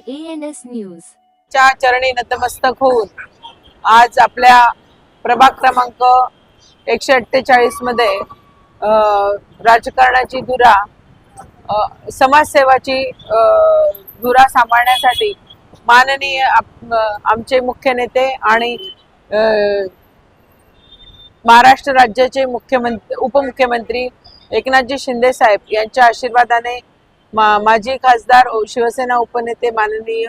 ANS news च्या चरणी नतमस्तक होऊन आज आपल्या प्रभाग क्रमांक 148 मध्ये राजकारणाची धुरा समाजसेवाची धुरा सांभाळण्यासाठी माननीय आमचे मुख्य नेते आणि महाराष्ट्र राज्याचे उपमुख्यमंत्री एकनाथजी शिंदे साहेब यांच्या आशीर्वादाने माजी खासदार शिवसेना उपनेते माननीय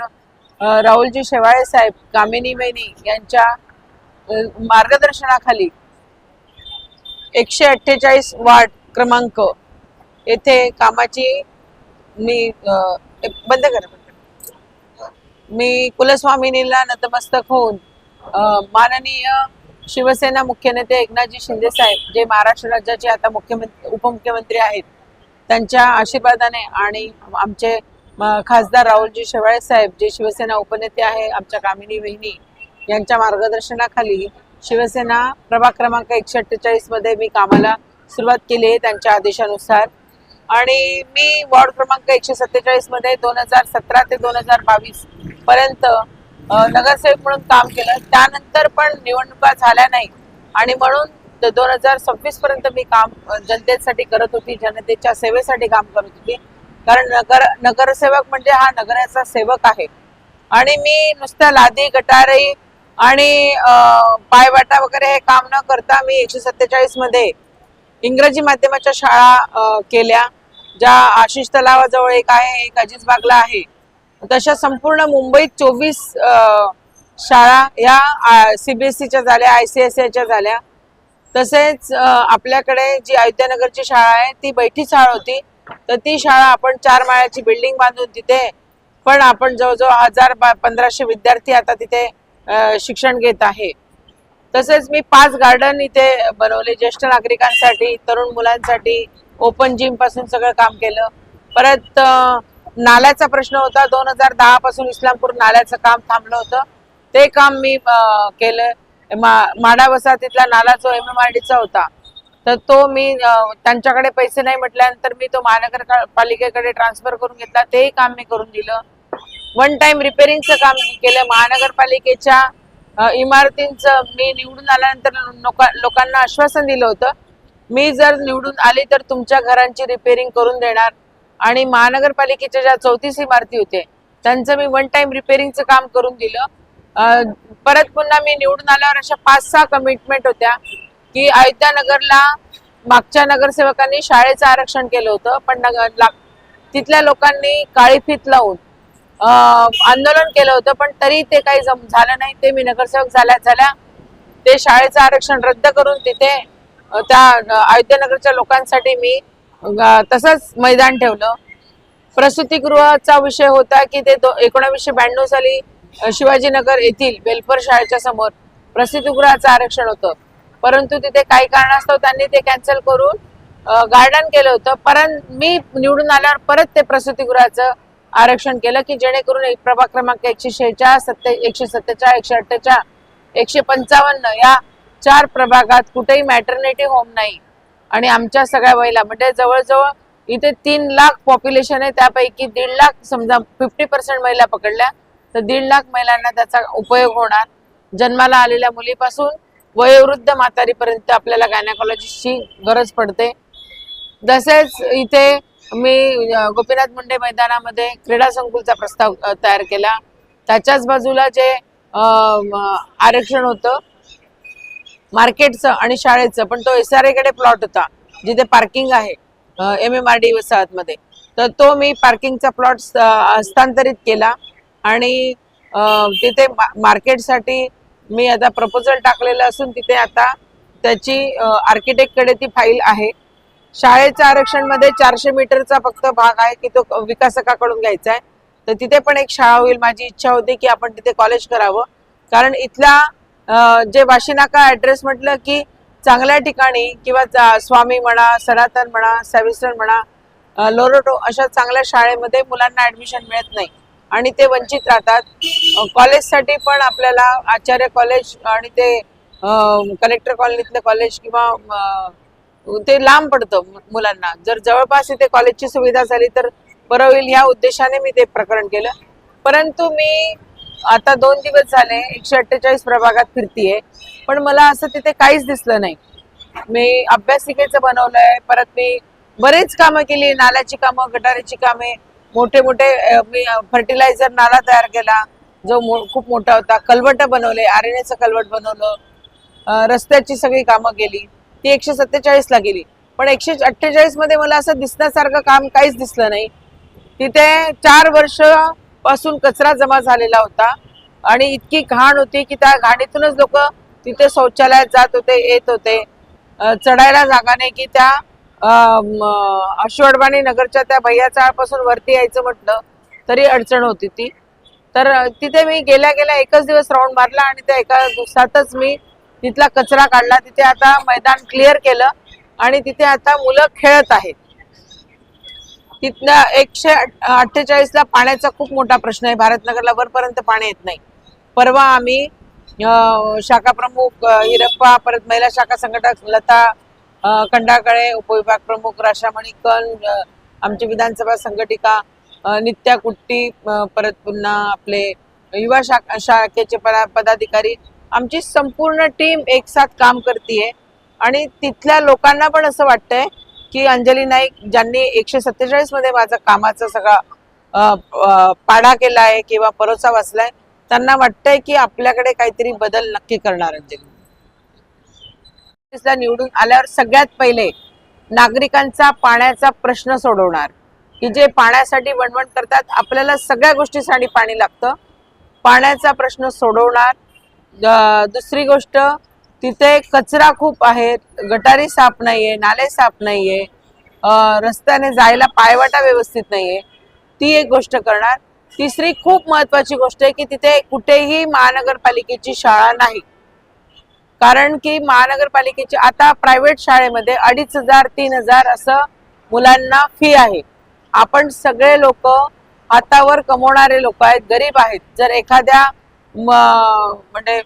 राहुलजी शेवाळे साहेब, कामिनी मैनी यांच्या मार्गदर्शनाखाली 148 वार्ड क्रमांक येथे कामाची मी कुलस्वामिनीला नतमस्तक होऊन माननीय शिवसेना मुख्य नेते एकनाथजी शिंदे साहेब जे महाराष्ट्र राज्याचे आता उपमुख्यमंत्री आहेत त्यांच्या आशीर्वादाने आणि आमचे खासदार राहुलजी शेवाळे साहेब जे शिवसेना उपनेते आहे आमच्या कामिनी वहिनी यांच्या मार्गदर्शनाखाली शिवसेना प्रभाग क्रमांक 148 मध्ये मी कामाला सुरुवात केली आहे त्यांच्या आदेशानुसार। आणि मी वॉर्ड क्रमांक 147 मध्ये 2017 ते 2022 पर्यंत नगरसेवक म्हणून काम केलं। त्यानंतर पण निवडणुका झाल्या नाही आणि म्हणून 2026 पर्यंत मी काम जनतेसाठी करत होती, जनतेच्या सेवेसाठी काम करत होती। कारण नगरसेवक म्हणजे हा नगराचा सेवक आहे। आणि मी नुसत्या लादी गटारी आणि पायवाटा वगैरे हे काम न करता मी 147 मध्ये इंग्रजी माध्यमाच्या शाळा केल्या, ज्या आशिष तलावाजवळ एक आहे, एक अजीजबागला आहे। तशा संपूर्ण मुंबईत 24 शाळा या CBSEच्या झाल्या, ICSEच्या झाल्या। तसेच आपल्याकडे जी अयोध्यानगरची शाळा आहे ती बैठी शाळा होती, तर ती शाळा आपण 4 माळ्याची बिल्डिंग बांधून तिथे पण आपण जवळजवळ 1000-1500 विद्यार्थी आता तिथे शिक्षण घेत आहे। तसेच मी 5 गार्डन इथे बनवले ज्येष्ठ नागरिकांसाठी, तरुण मुलांसाठी, ओपन जिम पासून सगळं काम केलं। परत नाल्याचा प्रश्न होता, 2010 पासून इस्लामपूर नाल्याचं काम थांबलं होतं, ते काम मी केलं। माडा वसाहतीतला नाला जो MMRDचा होता तर तो मी त्यांच्याकडे पैसे नाही म्हटल्यानंतर मी तो महानगरपालिकेकडे ट्रान्सफर करून घेतला, ते काम मी करून दिलं। वन टाइम रिपेअरिंगचं काम केलं। महानगरपालिकेच्या इमारतींचं मी निवडून आल्यानंतर लोकांना आश्वासन दिलं होतं, मी जर निवडून आली तर तुमच्या घरांची रिपेअरिंग करून देणार। आणि महानगरपालिकेच्या ज्या 34 इमारती होते त्यांचं मी वन टाइम रिपेअरिंगचं काम करून दिलं। परत पुन्हा मी निवडून आल्यावर अशा 5-6 कमिटमेंट होत्या की अयोध्यानगरला मागच्या नगरसेवकांनी शाळेचं आरक्षण केलं होतं, पण तिथल्या लोकांनी काळी फीत लावून आंदोलन केलं होतं, पण तरी ते काही झालं नाही। ते मी नगरसेवक झाल्या ते शाळेचं आरक्षण रद्द करून तिथे त्या अयोध्यानगरच्या लोकांसाठी मी तसंच मैदान ठेवलं। प्रसूतिगृहाचा विषय होता की ते 1992 साली शिवाजीनगर येथील बेलपर शाळेच्या समोर प्रसूतिगृहाचं आरक्षण होतं, परंतु तिथे काही कारणास्तव त्यांनी ते कॅन्सल करून गार्डन केलं होतं। परंतु मी निवडून आल्यावर परत ते प्रसूतिगृहाचं आरक्षण केलं की जेणेकरून प्रभाग क्रमांक 146, 147, 148, 155 या 4 प्रभागात कुठेही मॅटर्निटी होम नाही। आणि आमच्या सगळ्या महिला म्हणजे जवळजवळ इथे 3 लाख पॉप्युलेशन आहे, त्यापैकी 1.5 लाख समजा 50% महिला पकडल्या तर 1.5 लाख महिलांना त्याचा उपयोग होणार। जन्माला आलेल्या मुलीपासून वयोवृद्ध म्हातारीपर्यंत आपल्याला गायनेकॉलॉजिस्टची गरज पडते। तसेच इथे मी गोपीनाथ मुंडे मैदानामध्ये क्रीडा संकुलचा प्रस्ताव तयार केला। त्याच्याच बाजूला जे आरक्षण होतं मार्केटचं आणि शाळेचं, पण तो SRA कडे प्लॉट होता जिथे पार्किंग आहे MMRD वसाहतमध्ये, तर तो मी पार्किंगचा प्लॉट हस्तांतरित केला। आणि तिथे मार्केटसाठी मी आता प्रपोजल टाकलेलं असून तिथे आता त्याची आर्किटेक्टकडे ती फाईल आहे। शाळेच्या आरक्षण मध्ये 400 मीटरचा फक्त भाग आहे की तो विकासकाकडून घ्यायचा आहे, तर तिथे पण एक शाळा होईल। माझी इच्छा होती की आपण तिथे कॉलेज करावं, कारण इथला जे वाशीनाका ऍड्रेस म्हटलं की चांगल्या ठिकाणी किंवा स्वामी म्हणा, सनातन म्हणा, सेव्हिस्टर म्हणा, लोरोटो अशा चांगल्या शाळेमध्ये मुलांना ऍडमिशन मिळत नाही आणि ते वंचित राहतात। कॉलेजसाठी पण आपल्याला आचार्य कॉलेज आणि ते कलेक्टर कॉलनीतले कॉलेज किंवा ते लांब पडतं मुलांना। जर जवळपास इथे कॉलेजची सुविधा झाली तर बरं होईल, या उद्देशाने मी ते प्रकरण केलं। परंतु मी आता 2 दिवस झाले 148 प्रभागात फिरतीये, पण मला असं तिथे काहीच दिसलं नाही. मी अभ्यासिकेचं बनवलंय, परत मी बरेच कामं केली, नाल्याची कामं, गटाराची कामे, मोठे मोठे मी फर्टिलायझर नाला तयार केला जो खूप मोठा होता, कलवट बनवले, आरण्याचं कलवट बनवलं, रस्त्याची सगळी कामं केली. ती 147 ला गेली, पण 148 मध्ये मला असं दिसण्यासारखं काम काहीच दिसलं नाही. तिथे 4 वर्ष पासून कचरा जमा झालेला होता आणि इतकी घाण होती की त्या घाणीतूनच लोक तिथे शौचालयात जात होते, येत होते. चढायला जागा नाही की त्या अश्वडवाणी नगरच्या त्या भैयाचाळपासून वरती यायचं म्हटलं तरी अडचण होती ती. तर तिथे मी गेल्या गेल्या एकच दिवस राऊंड मारला आणि त्या एका दिवसातच मी तिथला कचरा काढला. तिथे आता मैदान क्लिअर केलं आणि तिथे आता मुलं खेळत आहेत. तिथल्या 148 ला पाण्याचा खूप मोठा प्रश्न आहे. भारतनगरला वरपर्यंत पाणी येत नाही. परवा आम्ही शाखा प्रमुख हिरप्पा, परत महिला शाखा संघटक लता खंडाकळे, उपविभाग प्रमुख राशा मणिकन, आमची विधानसभा संघटिका नित्या कुट्टी, परत पुन्हा आपले युवा शाखेचे पदाधिकारी, आमची संपूर्ण टीम एक साथ काम करतीये. आणि तिथल्या लोकांना पण असं वाटतंय की अंजली नाईक ज्यांनी 147 मध्ये माझा कामाचा सगळा पाढा केलाय किंवा परोसा वाचलाय, त्यांना वाटतंय की आपल्याकडे काहीतरी बदल नक्की करणार अंजली. निवडून आल्यावर सगळ्यात पहिले नागरिकांचा पाण्याचा प्रश्न सोडवणार, की जे पाण्यासाठी वणवण करतात. आपल्याला सगळ्या गोष्टीसाठी पाणी लागतं, पाण्याचा प्रश्न सोडवणार. दुसरी गोष्ट, तिथे कचरा खूप आहे, गटारी साफ नाहीये, नाले साफ नाहीये, रस्त्याने जायला पायवाटा व्यवस्थित नाहीये, ती एक गोष्ट करणार. तिसरी खूप महत्वाची गोष्ट आहे की तिथे कुठेही महानगरपालिकेची शाळा नाही. कारण की महानगरपालिकेची आता प्रायव्हेट शाळेमध्ये 2500-3000 असं मुलांना फी आहे. आपण सगळे लोक हातावर कमवणारे लोक आहेत, गरीब आहेत. जर एखाद्या म्हणजे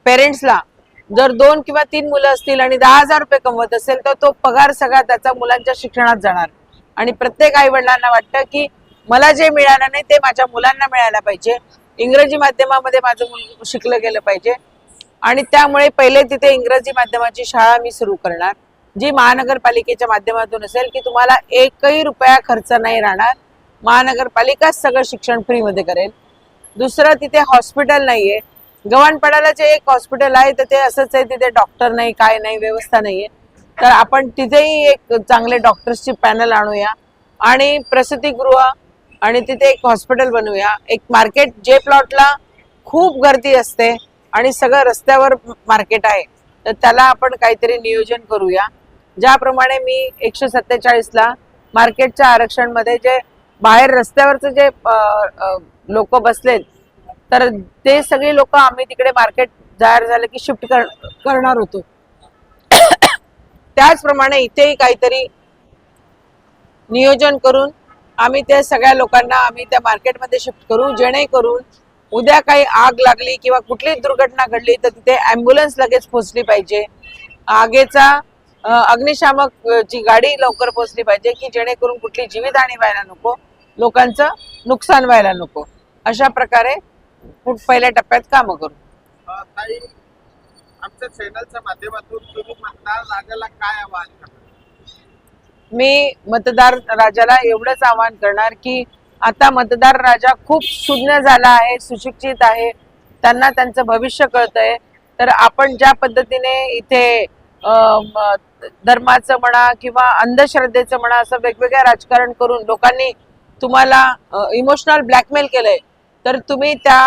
पेरेंट्सला जर 2 किंवा 3 मुलं असतील आणि 10,000 रुपये कमवत असेल तर तो पगार सगळा त्याचा मुलांच्या शिक्षणात जाणार. आणि प्रत्येक आई वडिलांना वाटतं की मला जे मिळालं नाही ते माझ्या मुलांना मिळायला पाहिजे, इंग्रजी माध्यमामध्ये माझं मुलं शिकलं गेलं पाहिजे. आणि त्यामुळे पहिले तिथे इंग्रजी माध्यमाची शाळा मी सुरू करणार, जी महानगरपालिकेच्या माध्यमातून असेल, की तुम्हाला 1ही रुपया खर्च नाही राहणार. महानगरपालिकाच सगळं शिक्षण फ्रीमध्ये करेल. दुसरं, तिथे हॉस्पिटल नाहीये. गव्हाणपाड्याला जे एक हॉस्पिटल आहे तर ते असंच आहे, तिथे डॉक्टर नाही, काय नाही, व्यवस्था नाहीये. तर आपण तिथेही एक चांगले डॉक्टर्सची पॅनल आणूया आणि प्रसूतिगृह आणि तिथे एक हॉस्पिटल बनवूया. एक मार्केट, जे प्लॉटला खूप गर्दी असते आणि सगळं रस्त्यावर मार्केट आहे, तर त्याला आपण काहीतरी नियोजन करूया. ज्याप्रमाणे मी 147 ला मार्केटच्या आरक्षणमध्ये जे बाहेर रस्त्यावरचे जे लोक बसलेत, तर ते सगळे लोक आम्ही तिकडे मार्केट जाहीर झालं की शिफ्ट करणार होतो. त्याचप्रमाणे इथेही काहीतरी नियोजन करून आम्ही त्या सगळ्या लोकांना आम्ही त्या मार्केटमध्ये शिफ्ट करू, जेणेकरून उद्या काही आग लागली किंवा कुठली दुर्घटना घडली तर तिथे ॲम्ब्युलन्स लगेच पोहोचली पाहिजे. आगीचा अग्निशामक ची गाडी लवकर पोहोचली पाहिजे, की जेणेकरून कुठली जीवितहानी व्हायला नको, लोकांचं नुकसान व्हायला नको. अशा प्रकारे पहिल्या टप्प्यात कामं करू. आमच्या चॅनलच्या माध्यमातून तुम्ही मतदार राजाला काय आवाहन करणार? मी मतदार राजाला एवढंच आवाहन करणार की आता मतदार राजा खूप सुज्ञ झाला आहे, सुशिक्षित आहे, त्यांना त्यांचं भविष्य कळतंय. तर आपण ज्या पद्धतीने इथे धर्माचं म्हणा किंवा अंधश्रद्धेचं म्हणा असं वेगवेगळं राजकारण करून लोकांनी तुम्हाला इमोशनल ब्लॅकमेल केलंय, तर तुम्ही त्या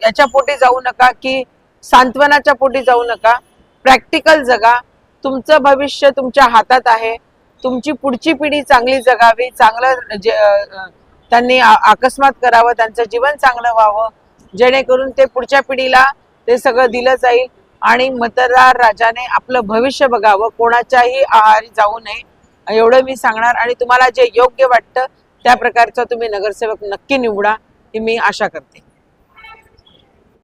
याच्या पोटी जाऊ नका, की सांत्वनाच्या पोटी जाऊ नका. प्रॅक्टिकल जगा. तुमचं भविष्य तुमच्या हातात आहे. तुमची पुढची पिढी चांगली जगावी, चांगलं त्यांनी अकस्मात करावं, त्यांचं जीवन चांगलं व्हावं, जेणेकरून ते पुढच्या पिढीला ते सगळं दिलं जाईल. आणि मतदार राजाने आपलं भविष्य बघावं, कोणाच्याही आहारी जाऊ नये, एवढं मी सांगणार. आणि तुम्हाला जे योग्य वाटतं त्या प्रकारचा तुम्ही नगरसेवक नक्की निवडा, ही मी आशा करते.